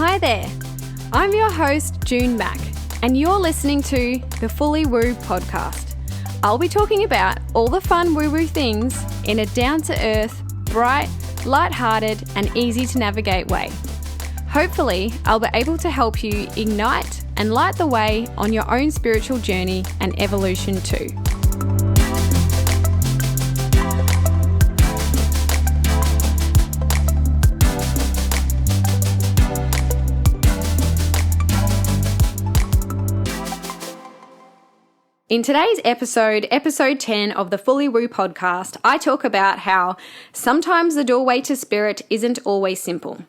Hi there, I'm your host June Mack and you're listening to the Fully Woo podcast. I'll be talking about all the fun woo-woo things in a down-to-earth, bright, light-hearted and easy to navigate way. Hopefully, I'll be able to help you ignite and light the way on your own spiritual journey and evolution too. In today's episode 10 of the Fully Woo podcast, I talk about how sometimes the doorway to spirit isn't always simple.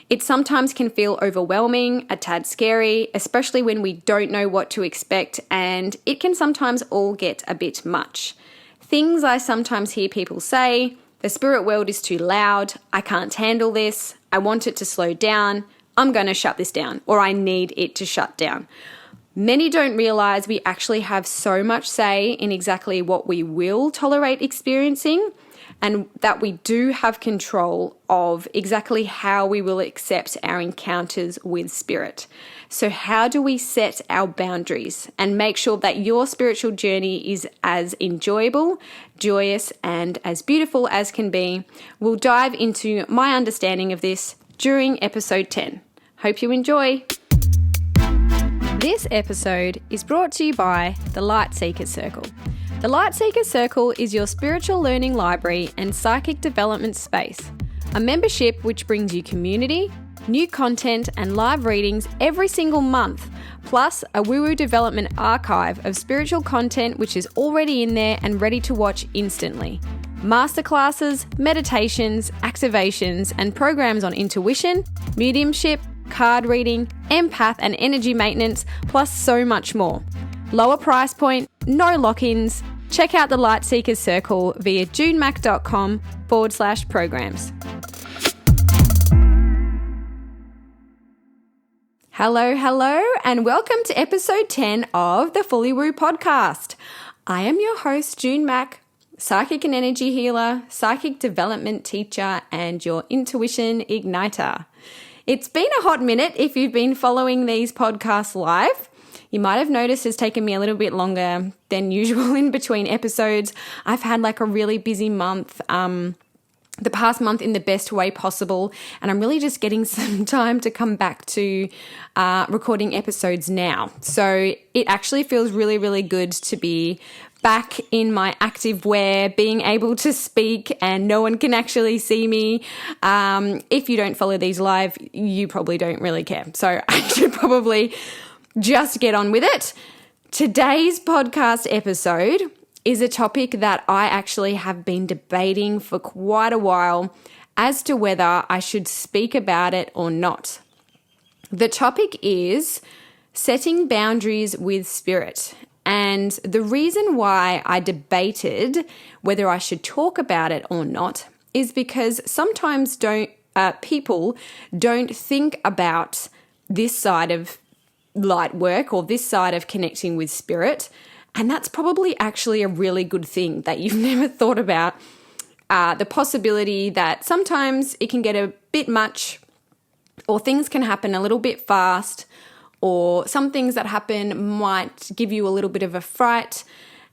It sometimes can feel overwhelming, a tad scary, especially when we don't know what to expect, and it can sometimes all get a bit much. Things I sometimes hear people say: the spirit world is too loud, I can't handle this, I want it to slow down, I'm going to shut this down, or I need it to shut down. Many don't realize we actually have so much say in exactly what we will tolerate experiencing, and that we do have control of exactly how we will accept our encounters with spirit. So how do we set our boundaries and make sure that your spiritual journey is as enjoyable, joyous, and as beautiful as can be? We'll dive into my understanding of this during episode 10. Hope you enjoy. This episode is brought to you by the Light Seeker Circle. The Light Seeker Circle is your spiritual learning library and psychic development space, a membership which brings you community, new content and live readings every single month, plus a woo-woo development archive of spiritual content which is already in there and ready to watch instantly. Masterclasses, meditations, activations and programs on intuition, mediumship, card reading, empath and energy maintenance, plus so much more. Lower price point, no lock-ins. Check out the Light Seekers Circle via junemac.com/programs. Hello, and welcome to episode 10 of the Fully Woo podcast. I am your host, June Mack, psychic and energy healer, psychic development teacher, and your intuition igniter. It's been a hot minute if you've been following these podcasts live. You might have noticed it's taken me a little bit longer than usual in between episodes. I've had like a really busy month, the past month in the best way possible, and I'm really just getting some time to come back to recording episodes now. So it actually feels really, really good to be back in my active wear, being able to speak and no one can actually see me. If you don't follow these live, you probably don't really care. So I should probably just get on with it. Today's podcast episode is a topic that I actually have been debating for quite a while as to whether I should speak about it or not. The topic is setting boundaries with spirit. And the reason why I debated whether I should talk about it or not is because sometimes people don't think about this side of light work or this side of connecting with spirit. And that's probably actually a really good thing that you've never thought about. The possibility that sometimes it can get a bit much, or things can happen a little bit fast, or some things that happen might give you a little bit of a fright.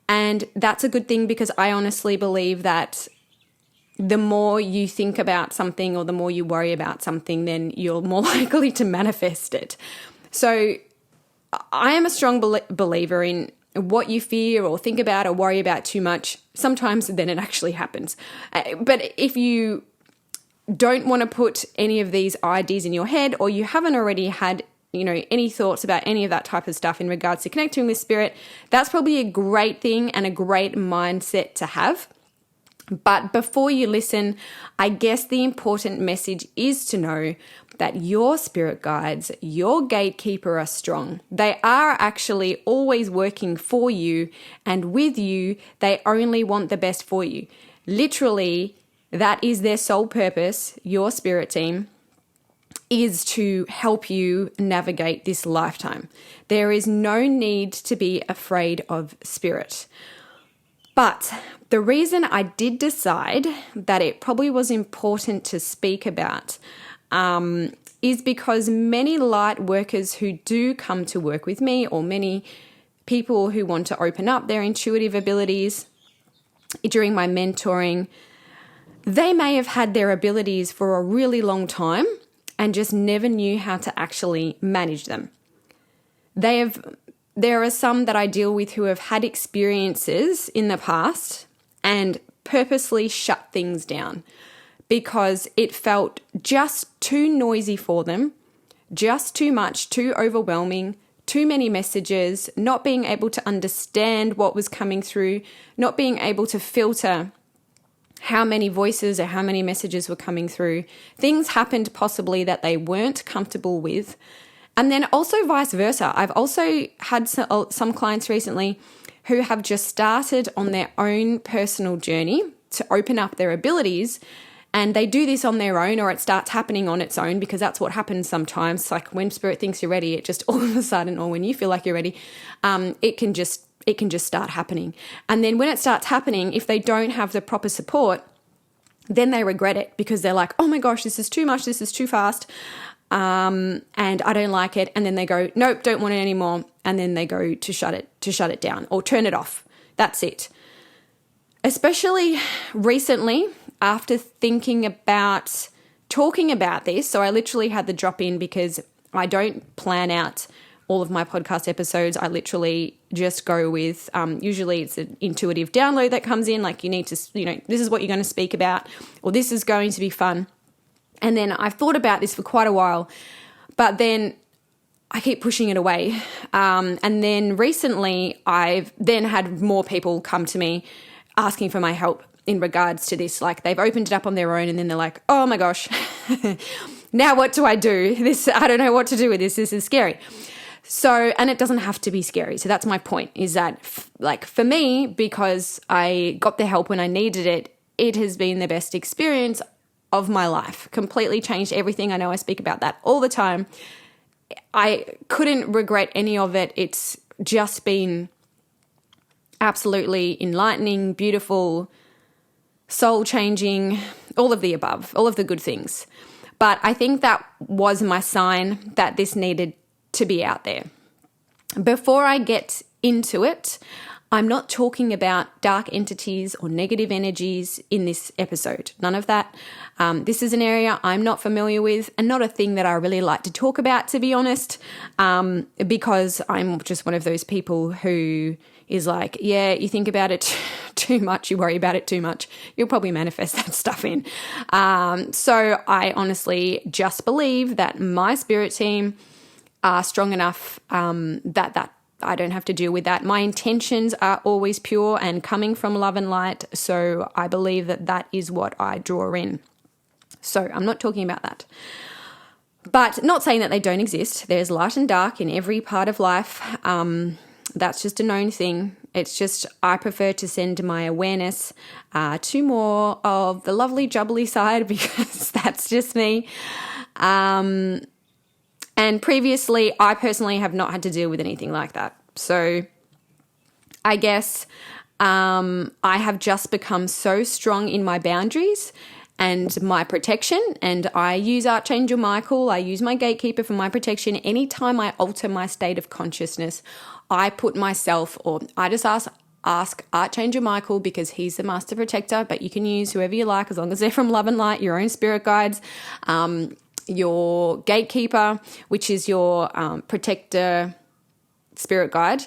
And that's a good thing, because I honestly believe that the more you think about something or the more you worry about something, then you're more likely to manifest it. So I am a strong believer in what you fear or think about or worry about too much, sometimes then it actually happens. But if you don't want to put any of these ideas in your head, or you haven't already had any thoughts about any of that type of stuff in regards to connecting with spirit, that's probably a great thing and a great mindset to have. But before you listen, I guess the important message is to know that your spirit guides, your gatekeeper, are strong. They are actually always working for you and with you. They only want the best for you. Literally, that is their sole purpose, your spirit team, is to help you navigate this lifetime. There is no need to be afraid of spirit. But the reason I did decide that it probably was important to speak about is because many light workers who do come to work with me, or many people who want to open up their intuitive abilities during my mentoring, they may have had their abilities for a really long time and just never knew how to actually manage them. There are some that I deal with who have had experiences in the past and purposely shut things down because it felt just too noisy for them, just too much, too overwhelming, too many messages, not being able to understand what was coming through, not being able to filter how many voices or how many messages were coming through. Things happened possibly that they weren't comfortable with. And then also vice versa. I've also had some clients recently who have just started on their own personal journey to open up their abilities, and they do this on their own, or it starts happening on its own, because that's what happens sometimes. Like when spirit thinks you're ready, it just all of a sudden, or when you feel like you're ready, it can just start happening. And then when it starts happening, if they don't have the proper support, then they regret it because they're like, oh my gosh, this is too much, this is too fast. And I don't like it. And then they go, nope, don't want it anymore. And then they go to shut it down or turn it off. That's it. Especially recently, after thinking about talking about this. So I literally had the drop in because I don't plan out all of my podcast episodes. I literally just go with, usually it's an intuitive download that comes in. Like you need to, this is what you're going to speak about, or this is going to be fun. And then I've thought about this for quite a while, but then I keep pushing it away. And then recently I've then had more people come to me asking for my help in regards to this. Like they've opened it up on their own and then they're like, oh my gosh, now what do I do? I don't know what to do with this. This is scary. So, and it doesn't have to be scary. So that's my point, is that like for me, because I got the help when I needed it, it has been the best experience of my life. Completely changed everything. I know I speak about that all the time. I couldn't regret any of it. It's just been absolutely enlightening, beautiful, soul-changing, all of the above, all of the good things. But I think that was my sign that this needed to be out there. Before I get into it, I'm not talking about dark entities or negative energies in this episode. None of that. This is an area I'm not familiar with and not a thing that I really like to talk about, to be honest, because I'm just one of those people who is like, yeah, you think about it too much, you worry about it too much, you'll probably manifest that stuff in. So I honestly just believe that my spirit team are strong enough that I don't have to deal with that. My intentions are always pure and coming from love and light, so I believe that that is what I draw in. So I'm not talking about that. But not saying that they don't exist. There's light and dark in every part of life. That's just a known thing. It's just I prefer to send my awareness to more of the lovely jubbly side because that's just me. And previously, I personally have not had to deal with anything like that. So I guess I have just become so strong in my boundaries and my protection. And I use Archangel Michael. I use my gatekeeper for my protection. Anytime I alter my state of consciousness, I put myself, or I just ask Archangel Michael, because he's the master protector, but you can use whoever you like as long as they're from love and light, your own spirit guides, your gatekeeper, which is your protector spirit guide,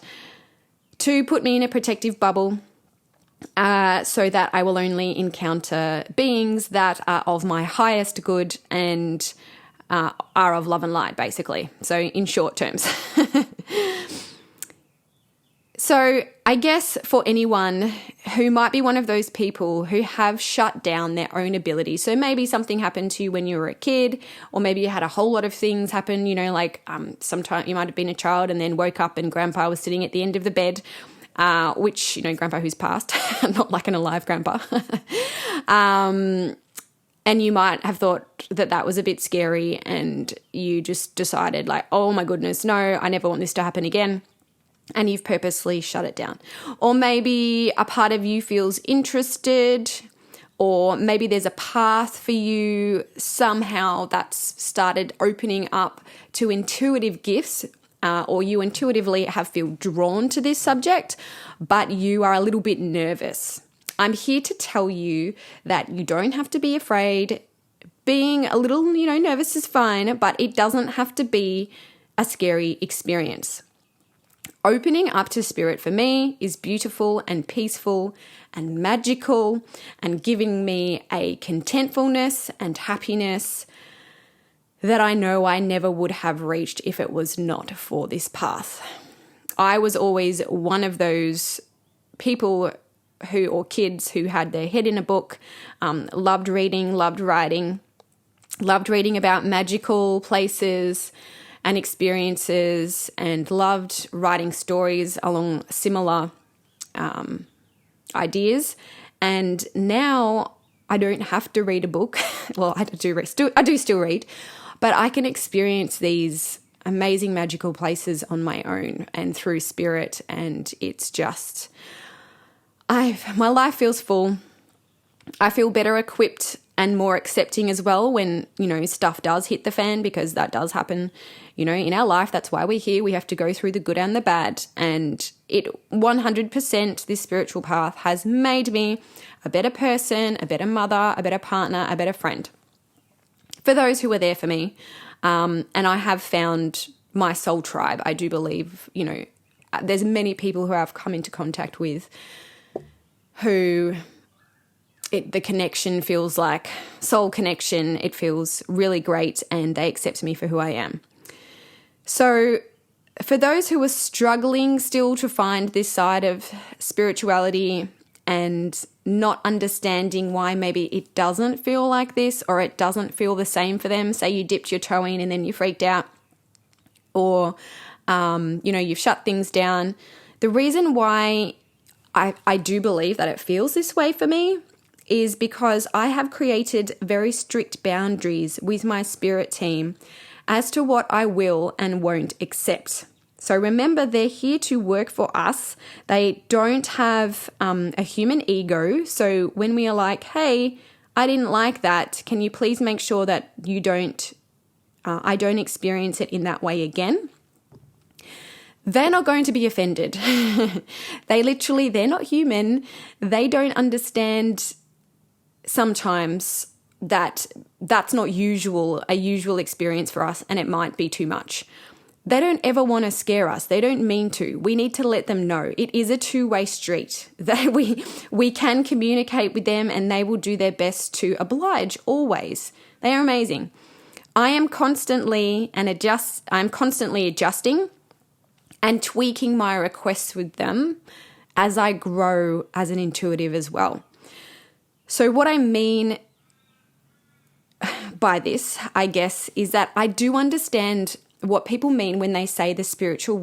to put me in a protective bubble so that I will only encounter beings that are of my highest good and are of love and light, basically. So in short terms. So I guess for anyone who might be one of those people who have shut down their own ability, so maybe something happened to you when you were a kid, or maybe you had a whole lot of things happen, like sometime you might have been a child and then woke up and grandpa was sitting at the end of the bed, which, grandpa who's passed, not like an alive grandpa. And you might have thought that was a bit scary and you just decided like, oh my goodness, no, I never want this to happen again. And you've purposely shut it down. Or maybe a part of you feels interested or maybe there's a path for you somehow that's started opening up to intuitive gifts, or you intuitively feel drawn to this subject, but you are a little bit nervous. I'm here to tell you that you don't have to be afraid. Being a little, nervous is fine, but it doesn't have to be a scary experience. Opening up to spirit for me is beautiful and peaceful and magical and giving me a contentfulness and happiness that I know I never would have reached if it was not for this path. I was always one of those people or kids who had their head in a book, loved reading, loved writing, loved reading about magical places and experiences, and loved writing stories along similar ideas. And now I don't have to read a book. Well, I do still read, but I can experience these amazing magical places on my own and through spirit. And it's just, my life feels full. I feel better equipped and more accepting as well when, stuff does hit the fan, because that does happen, in our life. That's why we're here. We have to go through the good and the bad. And it 100%, this spiritual path has made me a better person, a better mother, a better partner, a better friend. For those who were there for me. And I have found my soul tribe. I do believe, there's many people who I've come into contact with who the connection feels like soul connection. It feels really great, and they accept me for who I am. So for those who are struggling still to find this side of spirituality and not understanding why maybe it doesn't feel like this, or it doesn't feel the same for them, say you dipped your toe in and then you freaked out, or, you've shut things down. The reason why I do believe that it feels this way for me is because I have created very strict boundaries with my spirit team as to what I will and won't accept. So remember, they're here to work for us. They don't have a human ego. So when we are like, hey, I didn't like that, can you please make sure that I don't experience it in that way again? They're not going to be offended. They're not human. They don't understand sometimes that's not a usual experience for us, and it might be too much. They don't ever want to scare us. They don't mean to. We need to let them know it is a two-way street. That we can communicate with them, and they will do their best to oblige always. They are amazing. I'm constantly adjusting and tweaking my requests with them as I grow as an intuitive as well. So what I mean by this, I guess, is that I do understand what people mean when they say the spiritual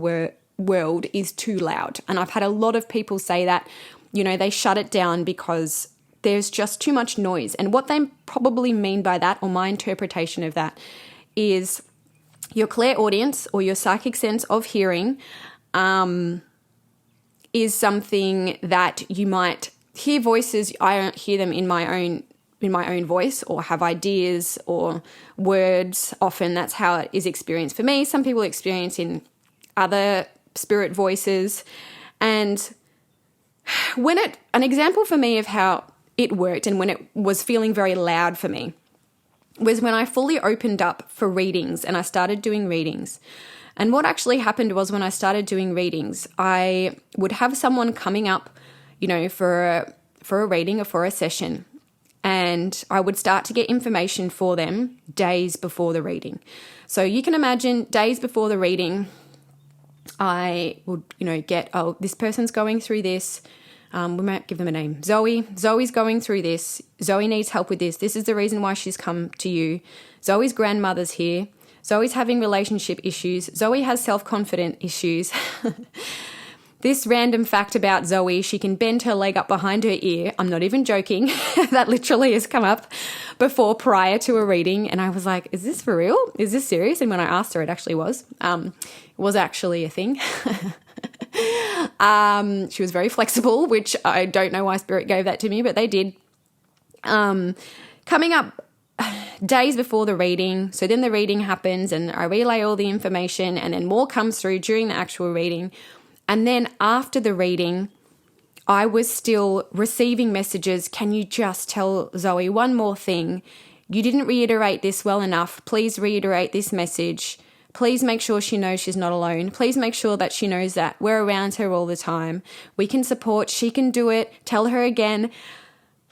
world is too loud. And I've had a lot of people say that, they shut it down because there's just too much noise. And what they probably mean by that, or my interpretation of that, is your clairaudience or your psychic sense of hearing is something that you might hear voices. I don't hear them in my own voice, or have ideas or words. Often that's how it is experienced for me. Some people experience in other spirit voices. And an example for me of how it worked and when it was feeling very loud for me was when I fully opened up for readings and I started doing readings. And what actually happened was, when I started doing readings, I would have someone coming up, for a reading or for a session. And I would start to get information for them days before the reading. So you can imagine, days before the reading, I would, get, this person's going through this. We might give them a name. Zoe's going through this. Zoe needs help with this. This is the reason why she's come to you. Zoe's grandmother's here. Zoe's having relationship issues. Zoe has self-confidence issues. This random fact about Zoe, she can bend her leg up behind her ear. I'm not even joking. That literally has come up prior to a reading. And I was like, is this for real? Is this serious? And when I asked her, it actually was. It was actually a thing. She was very flexible, which I don't know why Spirit gave that to me, but they did. Coming up days before the reading, so then the reading happens and I relay all the information and then more comes through during the actual reading. And then after the reading, I was still receiving messages. Can you just tell Zoe one more thing? You didn't reiterate this well enough. Please reiterate this message. Please make sure she knows she's not alone. Please make sure that she knows that we're around her all the time. We can support. She can do it. Tell her again.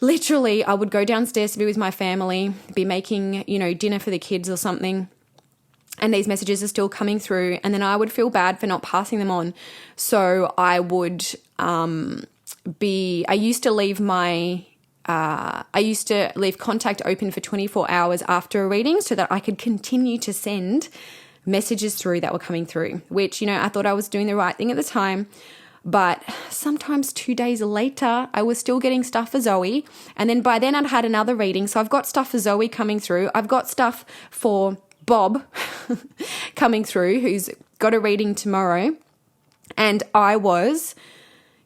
Literally, I would go downstairs to be with my family, be making, dinner for the kids or something. And these messages are still coming through. And then I would feel bad for not passing them on. So I would I used to leave contact open for 24 hours after a reading so that I could continue to send messages through that were coming through, which, I thought I was doing the right thing at the time. But sometimes 2 days later, I was still getting stuff for Zoe. And then by then I'd had another reading. So I've got stuff for Zoe coming through. I've got stuff for Bob coming through, who's got a reading tomorrow. And I was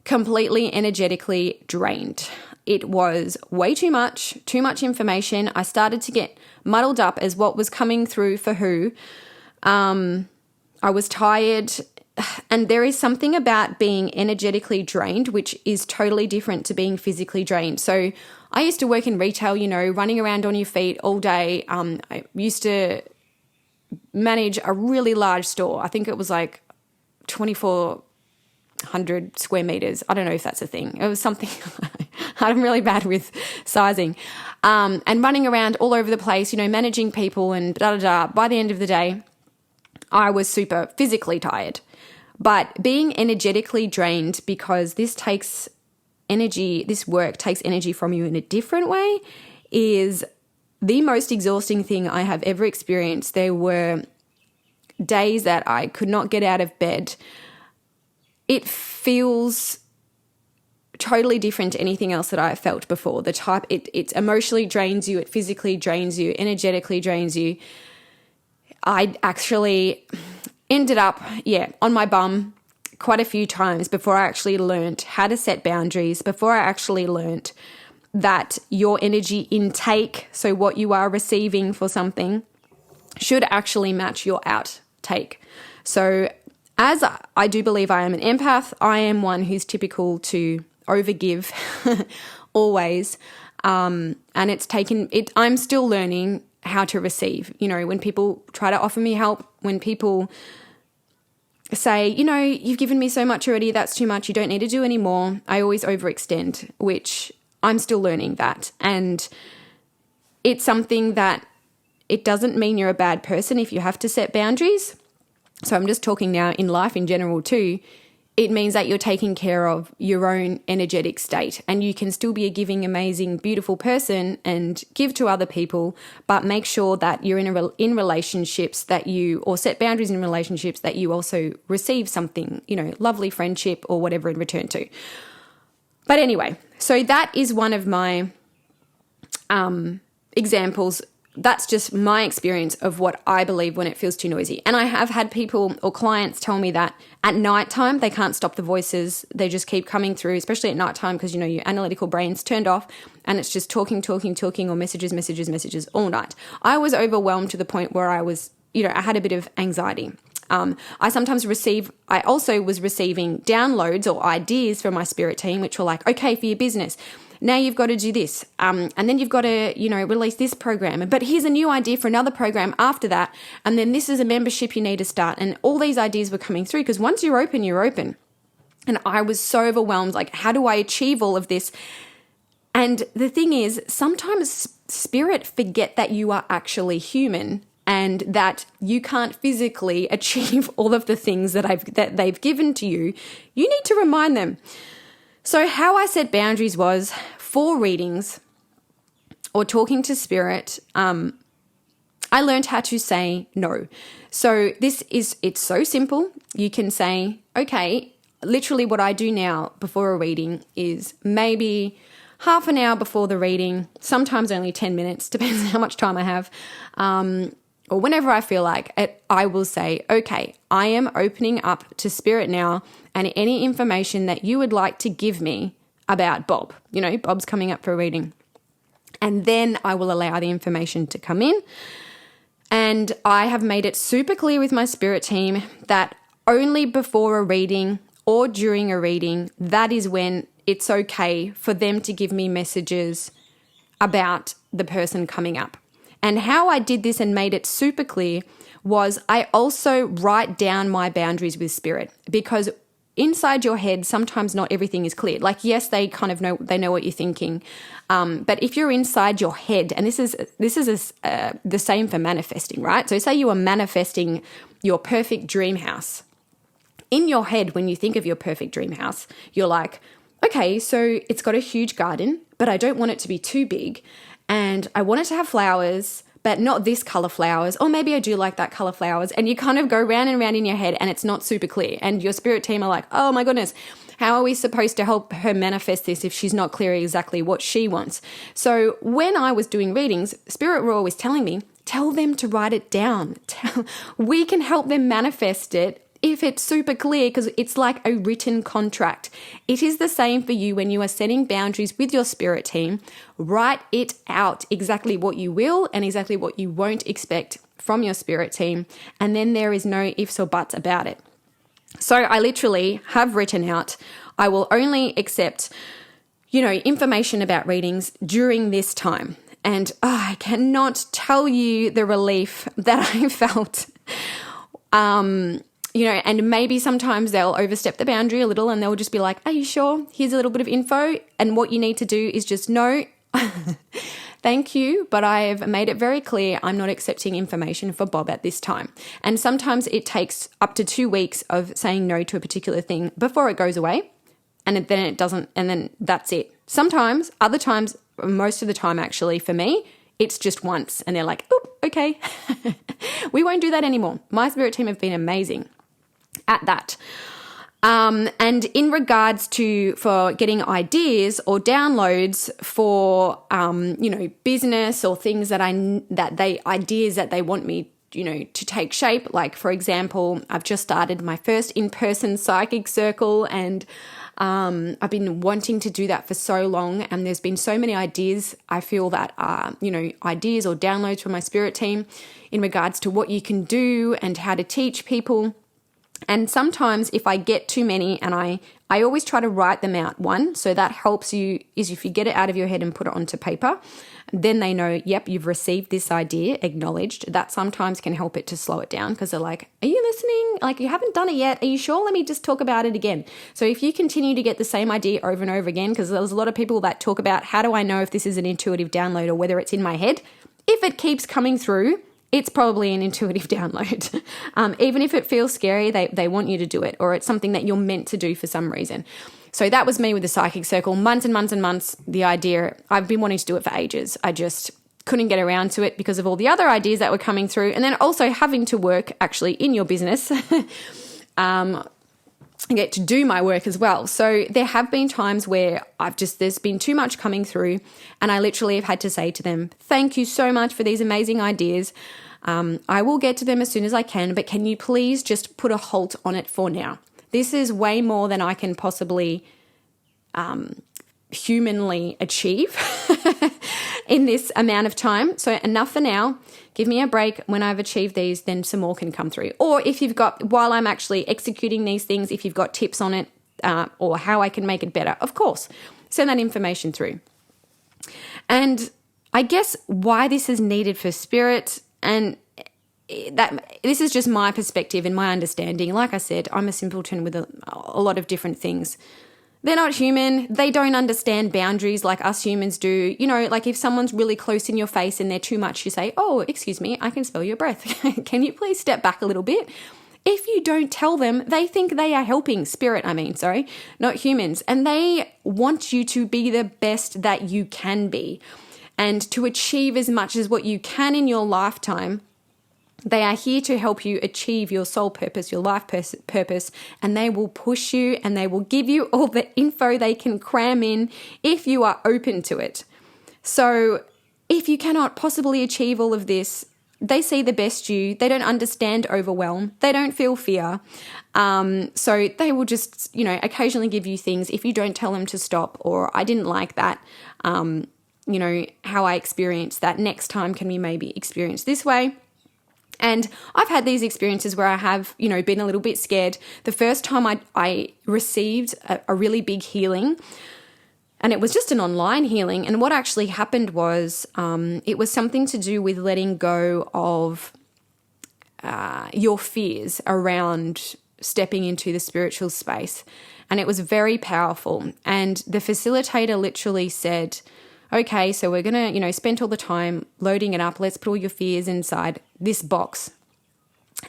completely energetically drained. It was way too much information. I started to get muddled up as what was coming through for who. I was tired, and there is something about being energetically drained, which is totally different to being physically drained. So I used to work in retail, running around on your feet all day. I used to manage a really large store. I think it was like 2,400 square meters. I don't know if that's a thing. It was something. I'm really bad with sizing. And running around all over the place, managing people and da-da-da. By the end of the day, I was super physically tired. But being energetically drained, because this work takes energy from you in a different way, is the most exhausting thing I have ever experienced. There were days that I could not get out of bed. It feels totally different to anything else that I felt before. It emotionally drains you, it physically drains you, energetically drains you. I actually ended up, on my bum quite a few times before I actually learned how to set boundaries, before I actually learned that your energy intake, so what you are receiving for something, should actually match your outtake. So as I do believe I am an empath, I am one who's typical to overgive always. And I'm still learning how to receive. When people try to offer me help, when people say, you've given me so much already, that's too much, you don't need to do any more, I always overextend, which I'm still learning that. And it's something that it doesn't mean you're a bad person if you have to set boundaries. So I'm just talking now in life in general too. It means that you're taking care of your own energetic state, and you can still be a giving, amazing, beautiful person and give to other people, but make sure that you're in relationships or set boundaries in relationships that you also receive something, lovely friendship or whatever in return to. But anyway, so that is one of my examples. That's just my experience of what I believe when it feels too noisy. And I have had people or clients tell me that at nighttime, they can't stop the voices. They just keep coming through, especially at nighttime, because, your analytical brain's turned off and it's just talking or messages all night. I was overwhelmed to the point where I was, I had a bit of anxiety. I also was receiving downloads or ideas from my spirit team, which were like, okay, for your business, now you've got to do this. And then you've got to, release this program. But here's a new idea for another program after that. And then this is a membership you need to start. And all these ideas were coming through because once you're open, you're open. And I was so overwhelmed. Like, how do I achieve all of this? And the thing is, sometimes spirit forget that you are actually human and that you can't physically achieve all of the things that they've given to you. You need to remind them. So how I set boundaries was for readings or talking to spirit, I learned how to say no. So it's so simple. You can say, okay, literally what I do now before a reading is maybe half an hour before the reading, sometimes only 10 minutes, depends on how much time I have, or whenever I feel like it, I will say, okay, I am opening up to spirit now, and any information that you would like to give me about Bob, Bob's coming up for a reading. And then I will allow the information to come in. And I have made it super clear with my spirit team that only before a reading or during a reading, that is when it's okay for them to give me messages about the person coming up. And how I did this and made it super clear was I also write down my boundaries with spirit, because inside your head, sometimes not everything is clear. Like, yes, they kind of know, they know what you're thinking. But if you're inside your head, and this is the same for manifesting, right? So say you are manifesting your perfect dream house. In your head, when you think of your perfect dream house, you're like, okay, so it's got a huge garden, but I don't want it to be too big. And I want it to have flowers, but not this color flowers. Or maybe I do like that color flowers. And you kind of go round and round in your head and it's not super clear. And your spirit team are like, oh my goodness, how are we supposed to help her manifest this if she's not clear exactly what she wants? So when I was doing readings, spirit were always telling me, tell them to write it down. We can help them manifest it if it's super clear, because it's like a written contract. It is the same for you when you are setting boundaries with your spirit team. Write it out, exactly what you will and exactly what you won't expect from your spirit team. And then there is no ifs or buts about it. So I literally have written out, I will only accept, information about readings during this time. And I cannot tell you the relief that I felt. And maybe sometimes they'll overstep the boundary a little and they'll just be like, are you sure? Here's a little bit of info. And what you need to do is just no, thank you, but I have made it very clear I'm not accepting information for Bob at this time. And sometimes it takes up to 2 weeks of saying no to a particular thing before it goes away. And then it doesn't, and then that's it. Sometimes, other times, most of the time actually for me, it's just once and they're like, oh, okay, we won't do that anymore. My spirit team have been amazing at that. And in regards to for getting ideas or downloads for business or things that ideas that they want me to take shape. Like, for example, I've just started my first in-person psychic circle, and I've been wanting to do that for so long, and there's been so many ideas I feel that are, ideas or downloads from my spirit team in regards to what you can do and how to teach people. And sometimes if I get too many, and I always try to write them out, so that helps you is if you get it out of your head and put it onto paper, then they know, yep, you've received this idea, acknowledged. That sometimes can help it to slow it down, because they're like, are you listening? Like, you haven't done it yet. Are you sure? Let me just talk about it again. So if you continue to get the same idea over and over again, because there's a lot of people that talk about, how do I know if this is an intuitive download or whether it's in my head? If it keeps coming through, it's probably an intuitive download. Even if it feels scary, they want you to do it, or it's something that you're meant to do for some reason. So that was me with the psychic circle, months and months and months. The idea, I've been wanting to do it for ages. I just couldn't get around to it because of all the other ideas that were coming through. And then also having to work actually in your business, get to do my work as well. So there have been times where there's been too much coming through, and I literally have had to say to them, thank you so much for these amazing ideas. I will get to them as soon as I can, but can you please just put a halt on it for now? This is way more than I can possibly humanly achieve in this amount of time. So enough for now. Give me a break. When I've achieved these, then some more can come through. Or if you've got, while I'm actually executing these things, if you've got tips on it or how I can make it better, of course, send that information through. And I guess why this is needed for spirit, and that this is just my perspective and my understanding. Like I said, I'm a simpleton with a lot of different things. They're not human. They don't understand boundaries like us humans do. Like if someone's really close in your face and they're too much, you say, oh, excuse me, I can smell your breath. Can you please step back a little bit? If you don't tell them, they think they are helping not humans. And they want you to be the best that you can be and to achieve as much as what you can in your lifetime. They are here to help you achieve your soul purpose, your life purpose, and they will push you and they will give you all the info they can cram in if you are open to it. So if you cannot possibly achieve all of this, they see the best you. They don't understand overwhelm. They don't feel fear. So they will just, occasionally give you things if you don't tell them to stop, or I didn't like that. how I experienced that. Next time, can we maybe experience this way? And I've had these experiences where I have, been a little bit scared. The first time I received a really big healing, and it was just an online healing. And what actually happened was it was something to do with letting go of your fears around stepping into the spiritual space. And it was very powerful. And the facilitator literally said, okay, so we're going to, spend all the time loading it up. Let's put all your fears inside this box.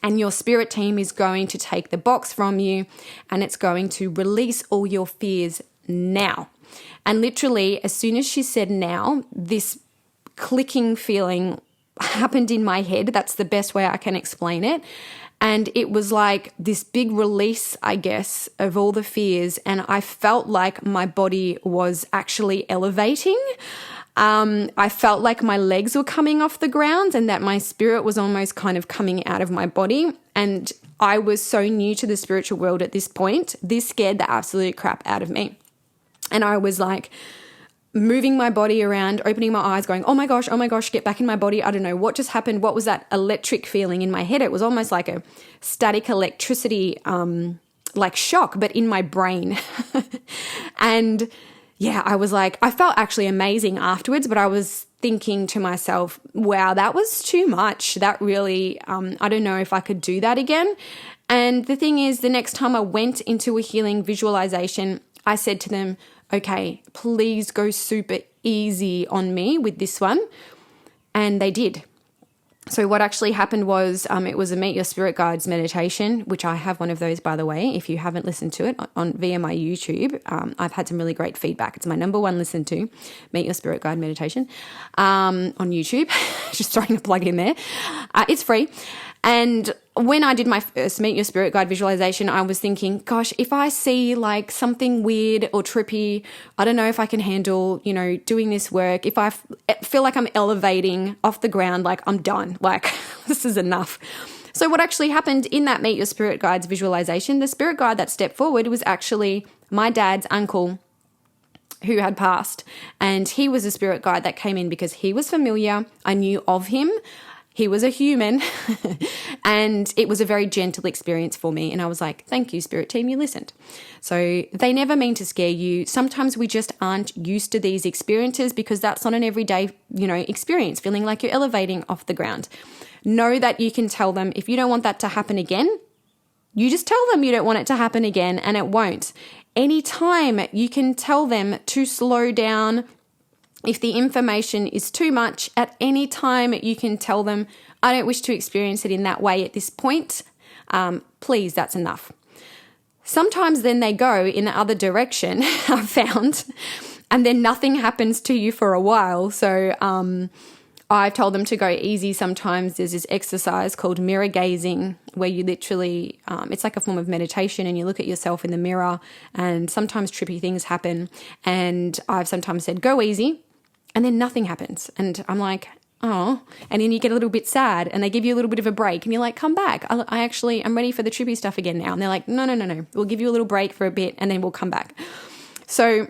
And your spirit team is going to take the box from you and it's going to release all your fears now. And literally, as soon as she said now, this clicking feeling happened in my head. That's the best way I can explain it. And it was like this big release, I guess, of all the fears. And I felt like my body was actually elevating. I felt like my legs were coming off the ground and that my spirit was almost kind of coming out of my body. And I was so new to the spiritual world at this point. This scared the absolute crap out of me. And I was like moving my body around, opening my eyes, going, oh my gosh, get back in my body. I don't know what just happened. What was that electric feeling in my head? It was almost like a static electricity, like shock, but in my brain. And yeah, I was like, I felt actually amazing afterwards, but I was thinking to myself, wow, that was too much. That really, I don't know if I could do that again. And the thing is, the next time I went into a healing visualization, I said to them, okay, please go super easy on me with this one. And they did. So what actually happened was it was a Meet Your Spirit Guides meditation, which I have one of those, by the way. If you haven't listened to it via my YouTube, I've had some really great feedback. It's my number one listen to, Meet Your Spirit Guide meditation on YouTube. Just throwing a plug in there. It's free. And when I did my first Meet Your Spirit Guide visualization, I was thinking, gosh, if I see like something weird or trippy, I don't know if I can handle, doing this work. If I feel like I'm elevating off the ground, like I'm done, like this is enough. So what actually happened in that Meet Your Spirit Guides visualization, the spirit guide that stepped forward was actually my dad's uncle who had passed. And he was a spirit guide that came in because he was familiar. I knew of him. He was a human and it was a very gentle experience for me. And I was like, thank you, spirit team, you listened. So they never mean to scare you. Sometimes we just aren't used to these experiences because that's not an everyday, experience, feeling like you're elevating off the ground. Know that you can tell them if you don't want that to happen again, you just tell them you don't want it to happen again and it won't. Anytime you can tell them to slow down. If the information is too much, at any time you can tell them, I don't wish to experience it in that way at this point. Please, that's enough. Sometimes then they go in the other direction, I've found, and then nothing happens to you for a while. So I've told them to go easy. Sometimes there's this exercise called mirror gazing where you literally, it's like a form of meditation and you look at yourself in the mirror and sometimes trippy things happen. And I've sometimes said, go easy. And then nothing happens. And I'm like, oh. And then you get a little bit sad and they give you a little bit of a break. And you're like, come back. I'm ready for the trippy stuff again now. And they're like, no. We'll give you a little break for a bit and then we'll come back. So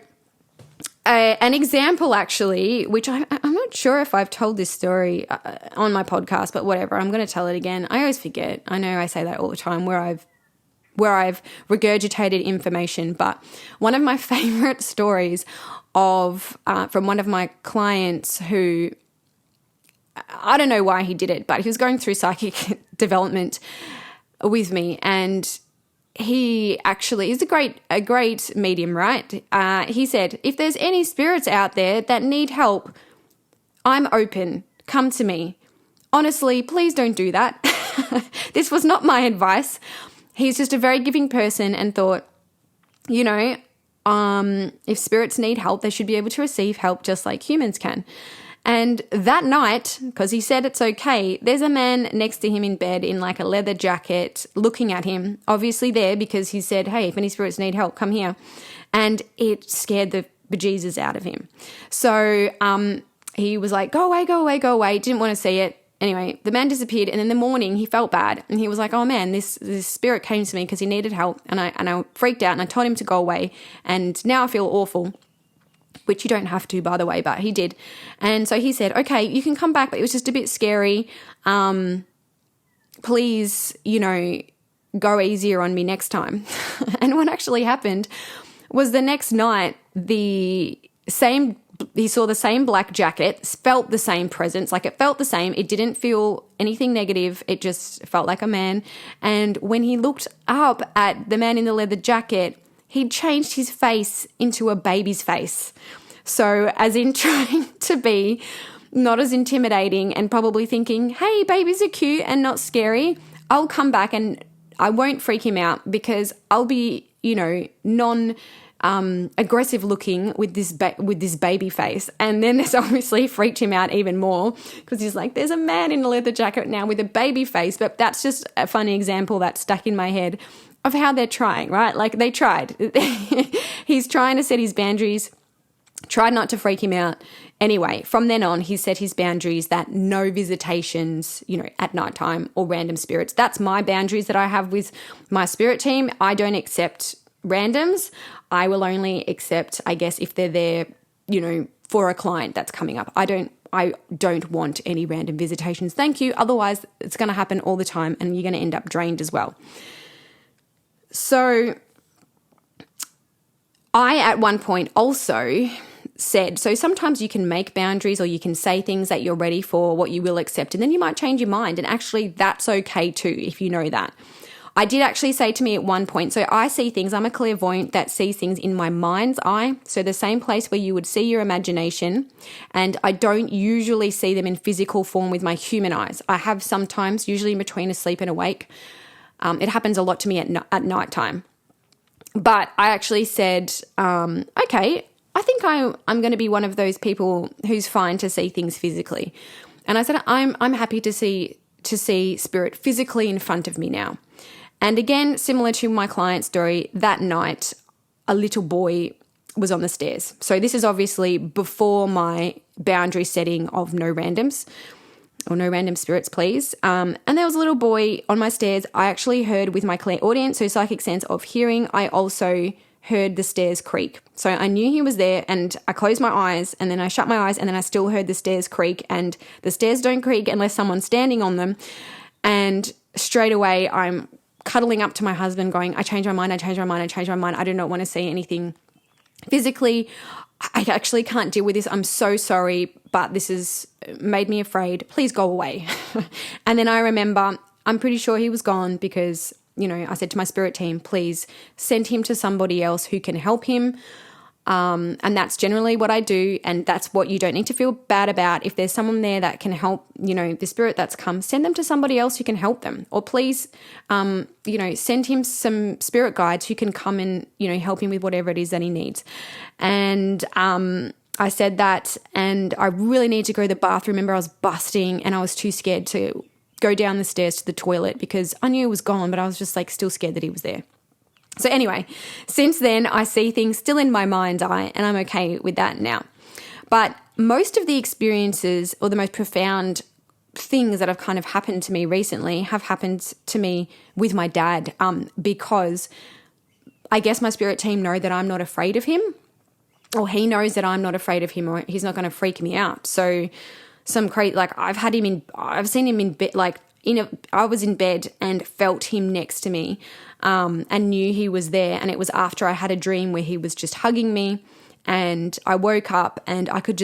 an example actually, which I'm not sure if I've told this story on my podcast, but whatever. I'm going to tell it again. I always forget. I know I say that all the time where I've regurgitated information. But one of my favorite stories from one of my clients who, I don't know why he did it, but he was going through psychic development with me, and he actually is a great medium, right? He said, if there's any spirits out there that need help, I'm open. Come to me. Honestly, please don't do that. This was not my advice. He's just a very giving person and thought, if spirits need help, they should be able to receive help just like humans can. And that night, because he said it's okay, there's a man next to him in bed in like a leather jacket looking at him, obviously there because he said, hey, if any spirits need help, come here. And it scared the bejesus out of him. So he was like, go away, didn't want to see it. Anyway, the man disappeared, and in the morning he felt bad, and he was like, "Oh man, this spirit came to me because he needed help," and I freaked out, and I told him to go away, and now I feel awful. which you don't have to, by the way, but he did. And so he said, okay, you can come back, but it was just a bit scary. Please, go easier on me next time. And what actually happened was the next night, he saw the same black jacket, felt the same presence, like it felt the same. It didn't feel anything negative. It just felt like a man. And when he looked up at the man in the leather jacket, he'd changed his face into a baby's face. So as in trying to be not as intimidating and probably thinking, hey, babies are cute and not scary, I'll come back and I won't freak him out because I'll be, aggressive looking with this baby face. And then this obviously freaked him out even more because he's like, there's a man in a leather jacket now with a baby face. But that's just a funny example that stuck in my head of how they're trying, right? Like they tried. He's trying to set his boundaries, tried not to freak him out. Anyway, from then on, he set his boundaries that no visitations, at nighttime or random spirits. That's my boundaries that I have with my spirit team. I don't accept randoms. I will only accept, I guess, if they're there, for a client that's coming up. I don't want any random visitations. Thank you. Otherwise, it's going to happen all the time and you're going to end up drained as well. So I, at one point, also said, so sometimes you can make boundaries or you can say things that you're ready for, what you will accept, and then you might change your mind. And actually, that's okay too, if you know that. I did actually say to me at one point, so I see things, I'm a clairvoyant that sees things in my mind's eye. So the same place where you would see your imagination, and I don't usually see them in physical form with my human eyes. I have sometimes, usually in between asleep and awake. It happens a lot to me at nighttime. But I actually said, okay, I think I'm going to be one of those people who's fine to see things physically. And I said, I'm happy to see spirit physically in front of me now. And again, similar to my client story, that night, a little boy was on the stairs. So this is obviously before my boundary setting of no randoms or no random spirits, please. And there was a little boy on my stairs. I actually heard with my clairaudience, so psychic sense of hearing, I also heard the stairs creak. So I knew he was there and I closed my eyes and then I shut my eyes and then I still heard the stairs creak, and the stairs don't creak unless someone's standing on them. And straight away I'm cuddling up to my husband going, I changed my mind. I do not want to see anything physically. I actually can't deal with this. I'm so sorry, but this has made me afraid. Please go away. And then I remember, I'm pretty sure he was gone because, I said to my spirit team, please send him to somebody else who can help him. And that's generally what I do. And that's what you don't need to feel bad about. If there's someone there that can help, the spirit that's come, send them to somebody else who can help them. Or please, send him some spirit guides who can come and, help him with whatever it is that he needs. And I said that, and I really need to go to the bathroom. Remember, I was busting and I was too scared to go down the stairs to the toilet because I knew he was gone, but I was just still scared that he was there. So anyway, since then, I see things still in my mind's eye, and I'm okay with that now. But most of the experiences or the most profound things that have kind of happened to me recently have happened to me with my dad, because I guess my spirit team know that I'm not afraid of him, or he knows that I'm not afraid of him, or he's not going to freak me out. So I've seen him in bed, I was in bed and felt him next to me, and knew he was there. And it was after I had a dream where he was just hugging me, and I woke up and I could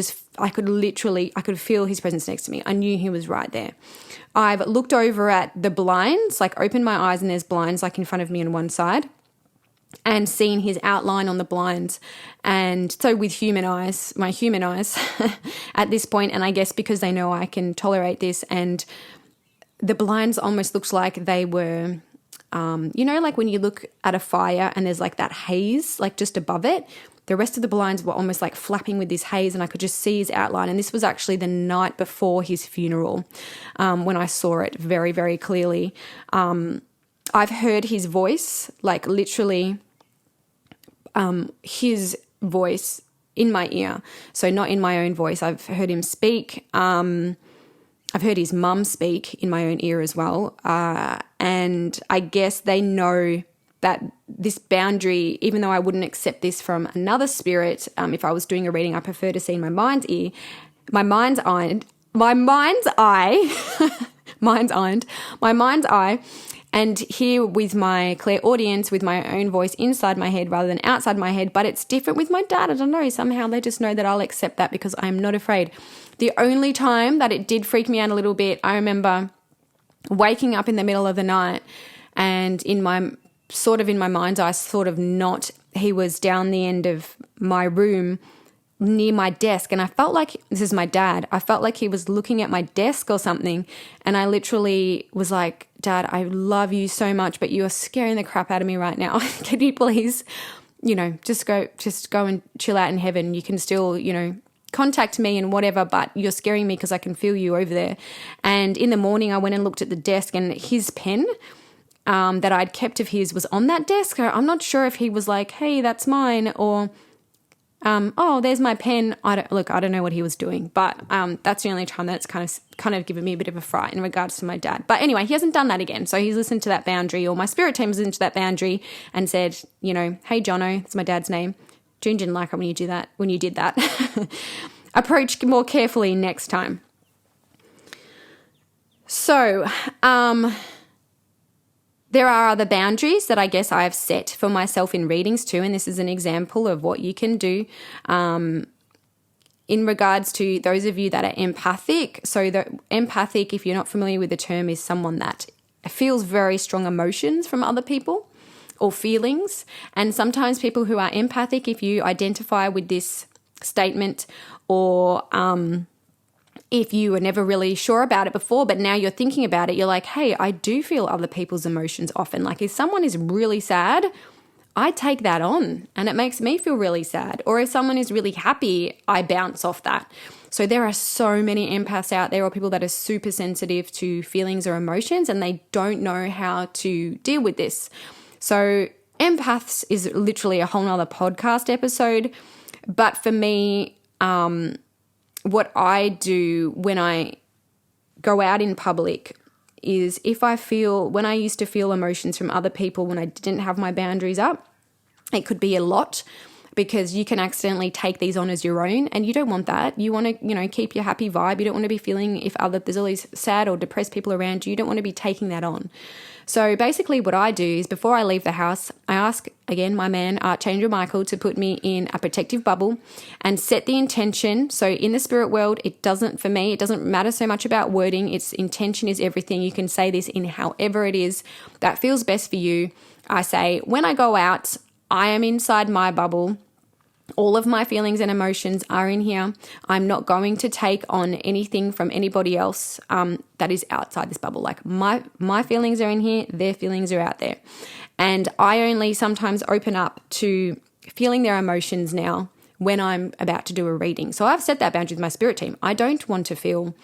feel his presence next to me. I knew he was right there. I've looked over at the blinds, opened my eyes and there's blinds in front of me on one side, and seen his outline on the blinds. And so with my human eyes at this point, and I guess because they know I can tolerate this, and the blinds almost looks like they were, when you look at a fire and there's that haze, just above it, the rest of the blinds were almost flapping with this haze, and I could just see his outline. And this was actually the night before his funeral, when I saw it very, very clearly. I've heard his voice, literally his voice in my ear. So not in my own voice. I've heard him speak. I've heard his mum speak in my own ear as well. And I guess they know that this boundary, even though I wouldn't accept this from another spirit, if I was doing a reading, I prefer to see in my mind's eye, my mind's eye, and hear with my clairaudience, with my own voice inside my head rather than outside my head. But it's different with my dad. I don't know. Somehow they just know that I'll accept that because I'm not afraid. The only time that it did freak me out a little bit, I remember waking up in the middle of the night and in my mind's eye, he was down the end of my room near my desk, and I felt like, this is my dad, I felt like he was looking at my desk or something, and I literally was like, Dad, I love you so much, but you are scaring the crap out of me right now. Can you please, just go and chill out in heaven. You can still, contact me and whatever, but you're scaring me because I can feel you over there. And in the morning I went and looked at the desk, and his pen that I'd kept of his was on that desk. I'm not sure if he was like, hey, that's mine, or oh, there's my pen. I don't know what he was doing, but that's the only time that it's kind of given me a bit of a fright in regards to my dad. But anyway, he hasn't done that again. So he's listened to that boundary, or my spirit team has listened to that boundary and said, hey, Jono, it's my dad's name. June didn't like it when you did that. Approach more carefully next time. So, there are other boundaries that I guess I have set for myself in readings too, and this is an example of what you can do in regards to those of you that are empathic. So the empathic, if you're not familiar with the term, is someone that feels very strong emotions from other people or feelings. And sometimes people who are empathic, if you identify with this statement, or if you were never really sure about it before, but now you're thinking about it, you're like, hey, I do feel other people's emotions often. Like if someone is really sad, I take that on and it makes me feel really sad. Or if someone is really happy, I bounce off that. So there are so many empaths out there, or people that are super sensitive to feelings or emotions, and they don't know how to deal with this. So empaths is literally a whole nother podcast episode. But for me, what I do when I go out in public is when I used to feel emotions from other people when I didn't have my boundaries up, it could be a lot, because you can accidentally take these on as your own, and you don't want that. You want to, keep your happy vibe. You don't want to be feeling, if there's all these sad or depressed people around you, you don't want to be taking that on. So basically what I do is, before I leave the house, I ask, again, my man, Archangel Michael, to put me in a protective bubble and set the intention. So in the spirit world, it doesn't matter so much about wording. Its intention is everything. You can say this in however it is that feels best for you. I say, when I go out, I am inside my bubble. All of my feelings and emotions are in here. I'm not going to take on anything from anybody else that is outside this bubble. Like my feelings are in here, their feelings are out there. And I only sometimes open up to feeling their emotions now when I'm about to do a reading. So I've set that boundary with my spirit team. I don't want to feel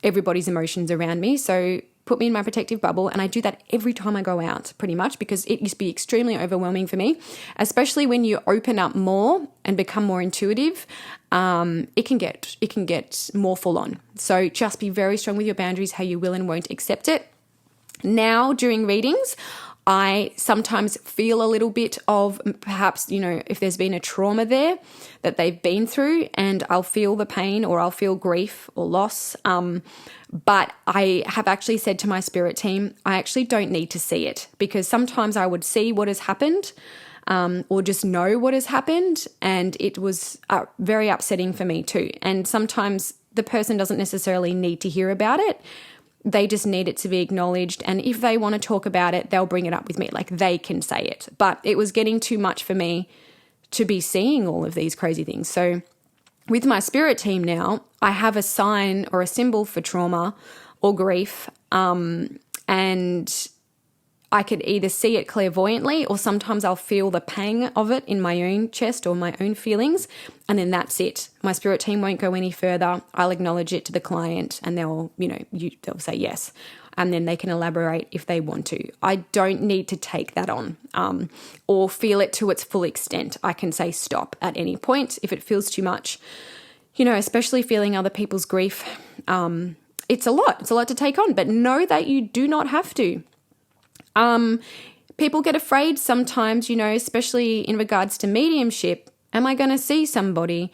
everybody's emotions around me. So put me in my protective bubble, and I do that every time I go out, pretty much, because it used to be extremely overwhelming for me, especially when you open up more and become more intuitive. It can get more full on. So just be very strong with your boundaries, how you will and won't accept it. Now, during readings, I sometimes feel a little bit of perhaps, if there's been a trauma there that they've been through, and I'll feel the pain, or I'll feel grief or loss. But I have actually said to my spirit team, I actually don't need to see it, because sometimes I would see what has happened, or just know what has happened, and it was very upsetting for me too. And sometimes the person doesn't necessarily need to hear about it. They just need it to be acknowledged. And if they want to talk about it, they'll bring it up with me. Like, they can say it. But it was getting too much for me to be seeing all of these crazy things. So with my spirit team now, I have a sign or a symbol for trauma or grief. And I could either see it clairvoyantly, or sometimes I'll feel the pang of it in my own chest or my own feelings, and then that's it. My spirit team won't go any further. I'll acknowledge it to the client, and they'll say yes, and then they can elaborate if they want to. I don't need to take that on or feel it to its full extent. I can say stop at any point if it feels too much. Especially feeling other people's grief. It's a lot. It's a lot to take on, but know that you do not have to. People get afraid sometimes, especially in regards to mediumship. Am I going to see somebody?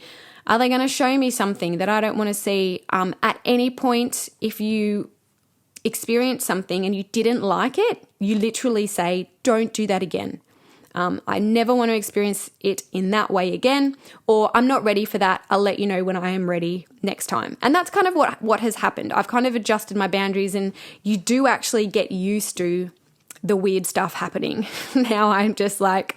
Are they going to show me something that I don't want to see? At any point, if you experience something and you didn't like it, you literally say, don't do that again. I never want to experience it in that way again, or I'm not ready for that. I'll let you know when I am ready next time. And that's kind of what has happened. I've kind of adjusted my boundaries, and you do actually get used to the weird stuff happening. Now I'm just like,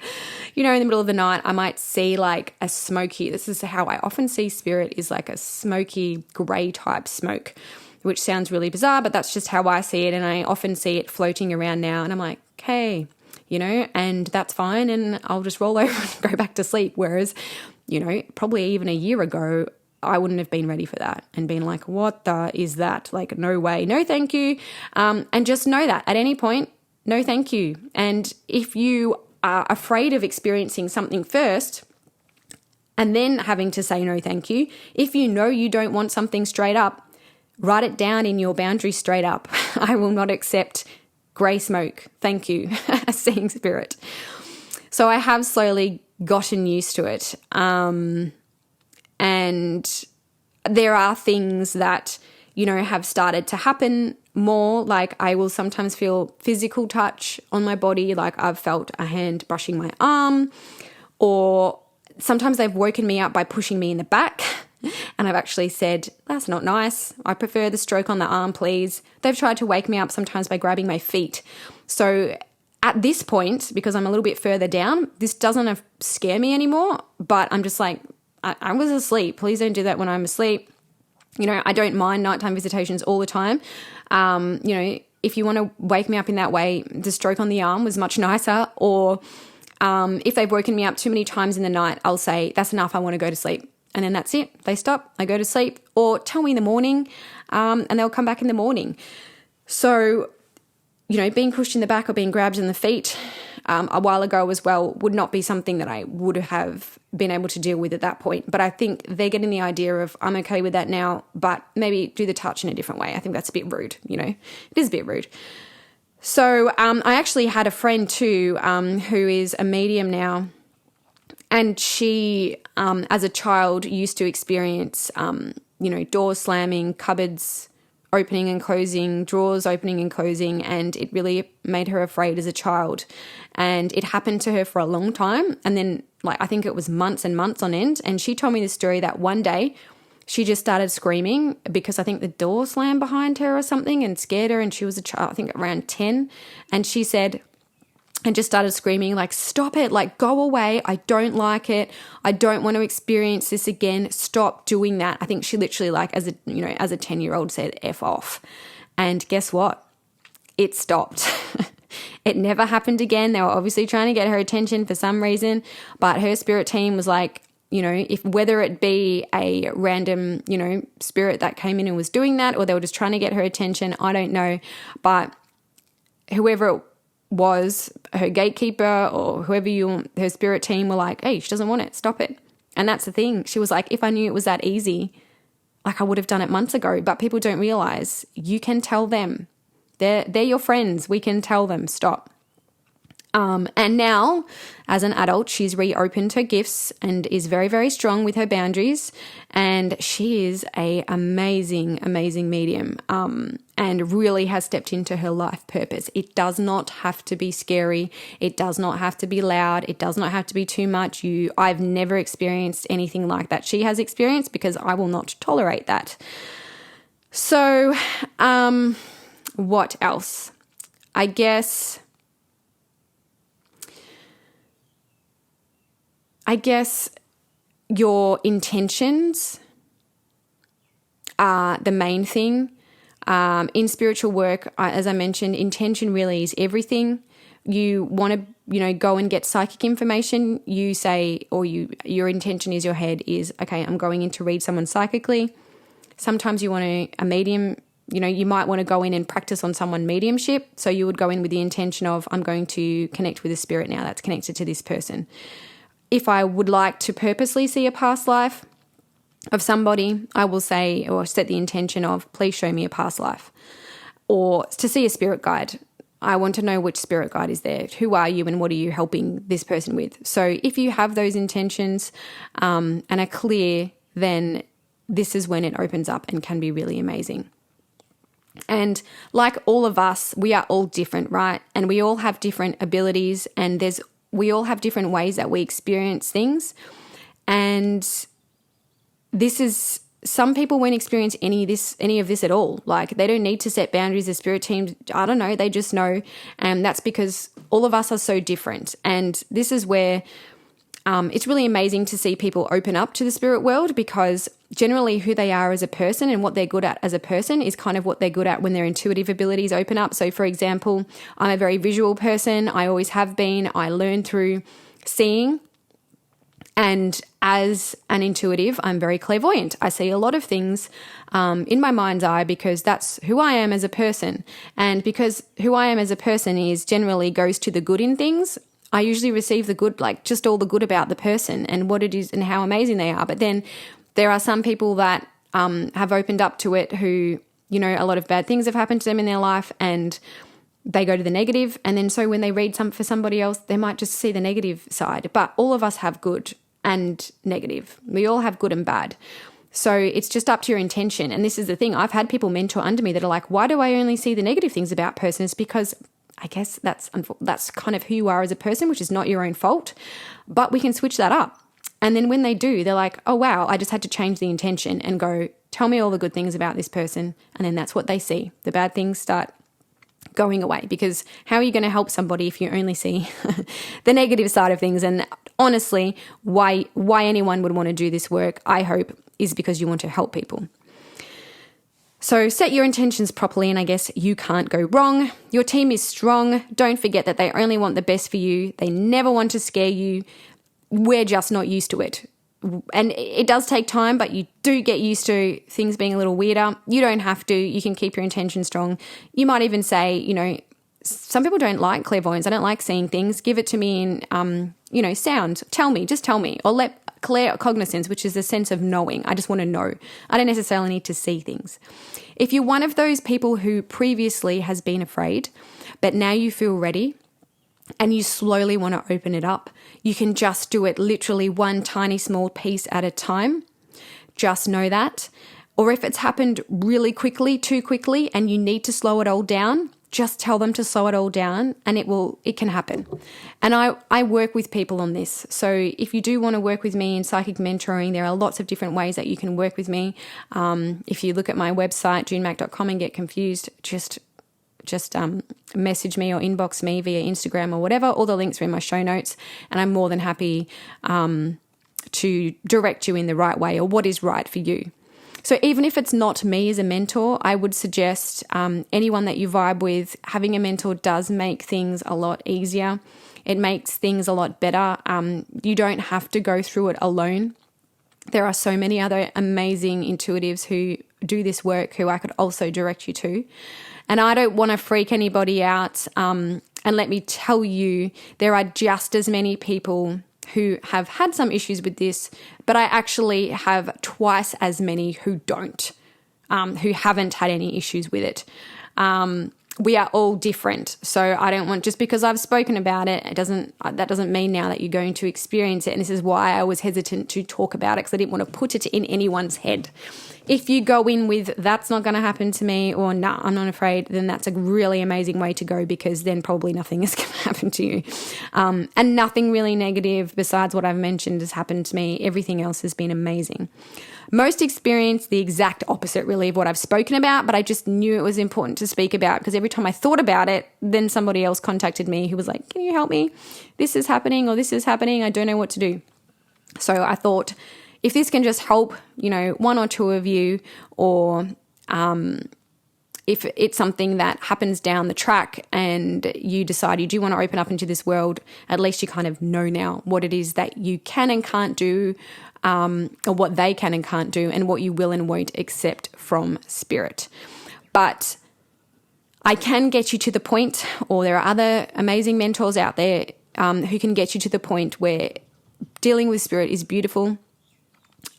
in the middle of the night, I might see like a smoky, this is how I often see spirit, is like a smoky gray type smoke, which sounds really bizarre, but that's just how I see it. And I often see it floating around now, and I'm like, okay, and that's fine. And I'll just roll over and go back to sleep. Whereas, probably even a year ago, I wouldn't have been ready for that and been like, what the is that? Like, no way, no thank you. And just know that at any point, no thank you. And if you are afraid of experiencing something first and then having to say no thank you, if you know you don't want something straight up, write it down in your boundaries straight up. I will not accept grey smoke. Thank you, seeing spirit. So I have slowly gotten used to it. And there are things that, have started to happen more. Like I will sometimes feel physical touch on my body. Like I've felt a hand brushing my arm, or sometimes they've woken me up by pushing me in the back. And I've actually said, that's not nice. I prefer the stroke on the arm, please. They've tried to wake me up sometimes by grabbing my feet. So at this point, because I'm a little bit further down, this doesn't scare me anymore, but I'm just like, I was asleep. Please don't do that when I'm asleep. I don't mind nighttime visitations all the time. If you want to wake me up in that way, the stroke on the arm was much nicer. Or if they've woken me up too many times in the night, I'll say, that's enough, I want to go to sleep. And then that's it. They stop, I go to sleep, or tell me in the morning, and they'll come back in the morning. So, being pushed in the back or being grabbed in the feet a while ago as well would not be something that I would have been able to deal with at that point. But I think they're getting the idea of I'm okay with that now, but maybe do the touch in a different way. I think that's a bit rude, It is a bit rude. So I actually had a friend too who is a medium now, and she, as a child, used to experience, doors slamming, cupboards opening and closing, drawers opening and closing, and it really made her afraid as a child. And it happened to her for a long time. And then, I think it was months and months on end. And she told me the story that one day she just started screaming because I think the door slammed behind her or something and scared her. And she was a child, I think around 10. And she said, and just started screaming, like, stop it, like, go away. I don't like it. I don't want to experience this again. Stop doing that. I think she literally, as a 10-year-old said, F off. And guess what? It stopped. It never happened again. They were obviously trying to get her attention for some reason, but her spirit team was like, if whether it be a random, spirit that came in and was doing that, or they were just trying to get her attention, I don't know. But whoever it was, her gatekeeper or her spirit team were like, hey, she doesn't want it, stop it. And that's the thing. She was like, if I knew it was that easy, I would have done it months ago. But people don't realize you can tell them. They're your friends. We can tell them, stop. And now, as an adult, she's reopened her gifts and is very, very strong with her boundaries. And she is an amazing, amazing medium, and really has stepped into her life purpose. It does not have to be scary. It does not have to be loud. It does not have to be too much. I've never experienced anything like that she has experienced, because I will not tolerate that. So, what else? I guess your intentions are the main thing. In spiritual work, as I mentioned, intention really is everything. You want to, go and get psychic information. You say, or your intention is, your head is, okay, I'm going in to read someone psychically. Sometimes you want a medium, you might want to go in and practice on someone mediumship. So you would go in with the intention of, I'm going to connect with a spirit now that's connected to this person. If I would like to purposely see a past life of somebody, I will say, or set the intention of, please show me a past life. Or to see a spirit guide, I want to know which spirit guide is there. Who are you and what are you helping this person with? So if you have those intentions and are clear, then this is when it opens up and can be really amazing. And like all of us, we are all different, right? And we all have different abilities, and we all have different ways that we experience things. And this is, some people won't experience any of this at all. Like, they don't need to set boundaries. The spirit team, I don't know, they just know. And that's because all of us are so different. And this is where it's really amazing to see people open up to the spirit world, because generally who they are as a person and what they're good at as a person is kind of what they're good at when their intuitive abilities open up. So for example, I'm a very visual person. I always have been. I learned through seeing. And as an intuitive, I'm very clairvoyant. I see a lot of things in my mind's eye because that's who I am as a person. And because who I am as a person is generally goes to the good in things, I usually receive the good, like just all the good about the person and what it is and how amazing they are. But then there are some people that have opened up to it who, you know, a lot of bad things have happened to them in their life and they go to the negative. And then so when they read for somebody else, they might just see the negative side. But all of us have good and negative. We all have good and bad. So it's just up to your intention. And this is the thing. I've had people mentor under me that are like, why do I only see the negative things about persons? Because I guess that's kind of who you are as a person, which is not your own fault, but we can switch that up. And then when they do, they're like, oh, wow, I just had to change the intention and go, tell me all the good things about this person. And then that's what they see. The bad things start going away, because how are you going to help somebody if you only see the negative side of things? And honestly, why anyone would want to do this work, I hope, is because you want to help people. So set your intentions properly, and I guess you can't go wrong. Your team is strong. Don't forget that they only want the best for you. They never want to scare you. We're just not used to it. And it does take time, but you do get used to things being a little weirder. You don't have to. You can keep your intention strong. You might even say, you know, some people don't like clairvoyance. I don't like seeing things. Give it to me in, sound. Just tell me. Or let claircognizance, which is a sense of knowing. I just want to know. I don't necessarily need to see things. If you're one of those people who previously has been afraid, but now you feel ready and you slowly want to open it up, you can just do it literally one tiny small piece at a time. Just know that. Or if it's happened really quickly, too quickly, and you need to slow it all down, just tell them to slow it all down and it can happen. And I work with people on this. So if you do want to work with me in psychic mentoring, there are lots of different ways that you can work with me. If you look at my website, junemac.com, and get confused, just message me or inbox me via Instagram or whatever. All the links are in my show notes, and I'm more than happy to direct you in the right way or what is right for you. So even if it's not me as a mentor, I would suggest anyone that you vibe with, having a mentor does make things a lot easier. It makes things a lot better. You don't have to go through it alone. There are so many other amazing intuitives who do this work who I could also direct you to. And I don't want to freak anybody out. And let me tell you, there are just as many people who have had some issues with this, but I actually have twice as many who don't, who haven't had any issues with it. We are all different. So I don't want, just because I've spoken about it, that doesn't mean now that you're going to experience it. And this is why I was hesitant to talk about it, because I didn't want to put it in anyone's head. If you go in with, that's not going to happen to me, or nah, I'm not afraid, then that's a really amazing way to go, because then probably nothing is going to happen to you. And nothing really negative besides what I've mentioned has happened to me. Everything else has been amazing. Most experienced the exact opposite really of what I've spoken about, but I just knew it was important to speak about, because every time I thought about it, then somebody else contacted me who was like, can you help me? This is happening, or this is happening. I don't know what to do. So I thought, if this can just help, one or two of you, or if it's something that happens down the track and you decide you do want to open up into this world, at least you kind of know now what it is that you can and can't do, or what they can and can't do, and what you will and won't accept from spirit. But I can get you to the point, or there are other amazing mentors out there who can get you to the point where dealing with spirit is beautiful.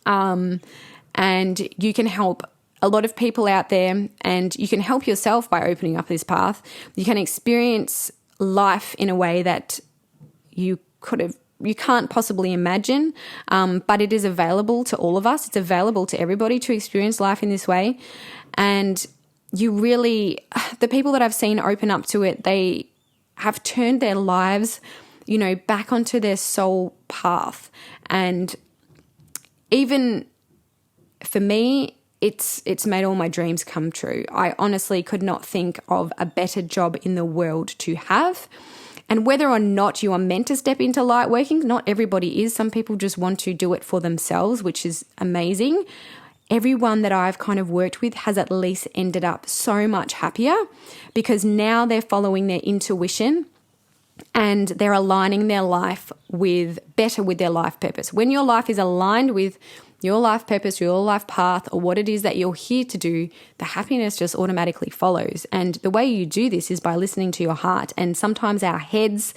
And you can help a lot of people out there, and you can help yourself by opening up this path. You can experience life in a way that you can't possibly imagine, but it is available to all of us. It's available to everybody to experience life in this way. And the people that I've seen open up to it, they have turned their lives, back onto their soul path. And even for me, it's made all my dreams come true. I honestly could not think of a better job in the world to have. And whether or not you are meant to step into light working, not everybody is. Some people just want to do it for themselves, which is amazing. Everyone that I've kind of worked with has at least ended up so much happier because now they're following their intuition and they're aligning their life better with their life purpose. When your life is aligned with your life purpose, your life path, or what it is that you're here to do, the happiness just automatically follows. And the way you do this is by listening to your heart. And sometimes our heads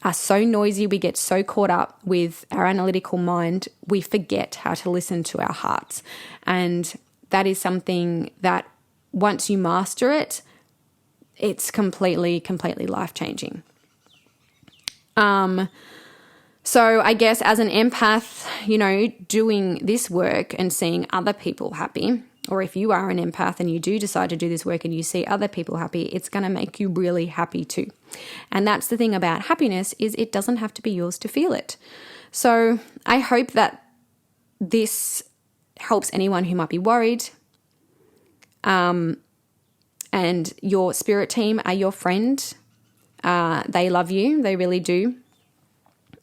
are so noisy, we get so caught up with our analytical mind, we forget how to listen to our hearts. And that is something that once you master it, it's completely life-changing. So I guess as an empath, doing this work and seeing other people happy, or if you are an empath and you do decide to do this work and you see other people happy, it's going to make you really happy too. And that's the thing about happiness, is it doesn't have to be yours to feel it. So I hope that this helps anyone who might be worried. And your spirit team are your friend. They love you. They really do.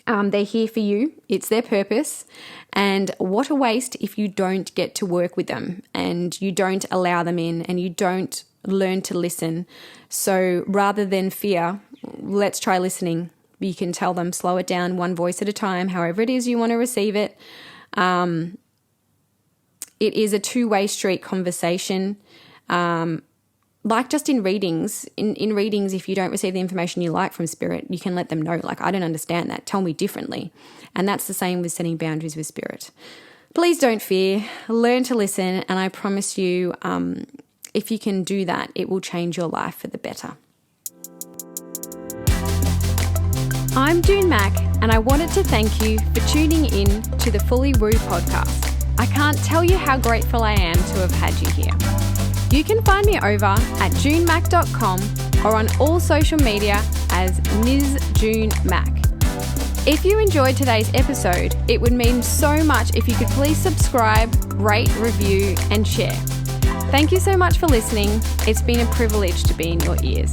They're here for you. It's their purpose. And what a waste if you don't get to work with them and you don't allow them in and you don't learn to listen. So rather than fear, let's try listening. You can tell them, slow it down one voice at a time, however it is you want to receive it. It is a two-way street conversation. Like just in readings, in readings, if you don't receive the information you like from spirit, you can let them know, like, I don't understand that. Tell me differently. And that's the same with setting boundaries with spirit. Please don't fear. Learn to listen. And I promise you, if you can do that, it will change your life for the better. I'm June Mack, and I wanted to thank you for tuning in to the Fully Woo podcast. I can't tell you how grateful I am to have had you here. You can find me over at junemack.com or on all social media as Ms. June Mack. If you enjoyed today's episode, it would mean so much if you could please subscribe, rate, review, and share. Thank you so much for listening. It's been a privilege to be in your ears.